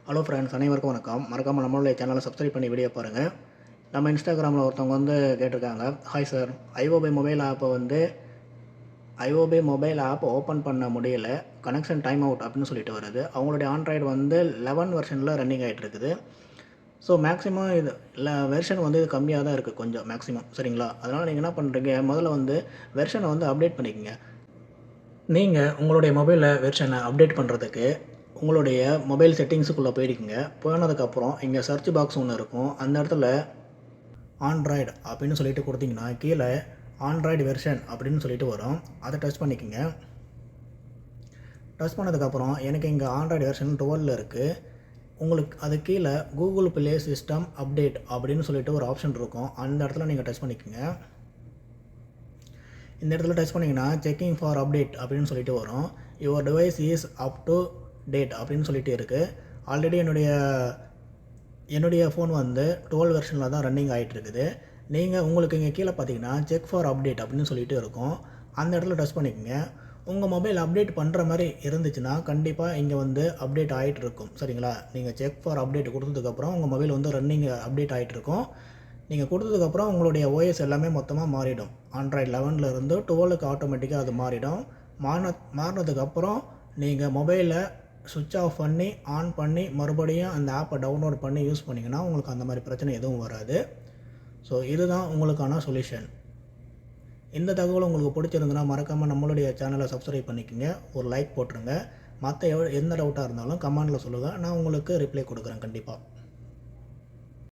Hello friends, அனைவருக்கும் வணக்கம். மறக்காமல் நம்மளுடைய சேனலை சப்ஸ்கிரைப் பண்ணி வீடியோ பாருங்கள். நம்ம இன்ஸ்டாகிராமில் ஒருத்தவங்க கேட்டிருக்காங்க. ஹாய் சார், ஐஓபி மொபைல் ஆப்பை ஐஓபி மொபைல் ஆப் ஓப்பன் பண்ண முடியல, கனெக்ஷன் டைம் அவுட் அப்படின்னு சொல்லிட்டு வருது. அவங்களுடைய ஆண்ட்ராய்டு 11 வெர்ஷனில் ரன்னிங் ஆகிட்டு இருக்குது. ஸோ மேக்ஸிமம் இது இல்லை வெர்ஷன் இது கம்மியாக தான் இருக்குது, கொஞ்சம் மேக்ஸிமம். சரிங்களா? அதனால் நீங்கள் என்ன பண்ணுறீங்க, முதல்ல வெர்ஷனை அப்டேட் பண்ணிக்கங்க. நீங்கள் உங்களுடைய மொபைலில் வெர்ஷனை அப்டேட் பண்ணுறதுக்கு உங்களுடைய மொபைல் செட்டிங்ஸுக்குள்ளே போயிடுங்க. போனதுக்கப்புறம் இங்கே சர்ச் பாக்ஸ் ஒன்று இருக்கும். அந்த இடத்துல ஆண்ட்ராய்டு அப்படின்னு சொல்லிட்டு கொடுத்தீங்கன்னா கீழே ஆண்ட்ராய்டு வெர்ஷன் அப்படின்னு சொல்லிட்டு வரும். அதை டச் பண்ணிக்கோங்க. டச் பண்ணதுக்கப்புறம் எனக்கு இங்கே ஆண்ட்ராய்டு வெர்ஷன் 12 இருக்குது. உங்களுக்கு அது கீழே கூகுள் ப்ளே சிஸ்டம் அப்டேட் அப்படின்னு சொல்லிட்டு ஒரு ஆப்ஷன் இருக்கும். அந்த இடத்துல நீங்கள் டச் பண்ணிக்கோங்க. இந்த இடத்துல டச் பண்ணிங்கன்னா செக்கிங் ஃபார் அப்டேட் அப்படின்னு சொல்லிட்டு வரும். Your device is up to date அப்படின்னு சொல்லிட்டு இருக்குது. ஆல்ரெடி என்னுடைய ஃபோன் 12 வெர்ஷனில் தான் ரன்னிங் ஆகிட்டு இருக்குது. உங்களுக்கு இங்கே கீழே பார்த்தீங்கன்னா செக் ஃபார் அப்டேட் அப்படின்னு சொல்லிட்டு இருக்கும். அந்த இடத்துல டச் பண்ணிக்கோங்க. உங்கள் மொபைல் அப்டேட் பண்ணுற மாதிரி இருந்துச்சுன்னா கண்டிப்பாக இங்கே அப்டேட் ஆகிட்டு இருக்கும். சரிங்களா? நீங்கள் செக் ஃபார் அப்டேட் கொடுத்ததுக்கப்புறம் உங்கள் மொபைல் ரன்னிங் அப்டேட் ஆகிட்டு இருக்கும். நீங்கள் கொடுத்ததுக்கப்புறம் உங்களுடைய ஓஎஸ் எல்லாமே மொத்தமாக மாறிடும். ஆண்ட்ராய்டு 11 இருந்து 12க்கு ஆட்டோமேட்டிக்காக அது மாறிடும். மாறினதுக்கப்புறம் நீங்கள் மொபைலை சுவிட்ச் ஆஃப் பண்ணி ஆன் பண்ணி மறுபடியும் அந்த ஆப்பை டவுன்லோட் பண்ணி யூஸ் பண்ணிங்கன்னா உங்களுக்கு அந்த மாதிரி பிரச்சனை எதுவும் வராது. ஸோ இதுதான் உங்களுக்கான சொல்யூஷன். இந்த தகவல் உங்களுக்கு பிடிச்சிருந்துன்னா மறக்காமல் நம்மளுடைய சேனலை சப்ஸ்கிரைப் பண்ணிக்கோங்க. ஒரு லைக் போட்டுருங்க. மற்ற எந்த டவுட்டாக இருந்தாலும் கமெண்டில் சொல்லுங்கள். நான் உங்களுக்கு ரிப்ளை கொடுக்குறேன் கண்டிப்பாக.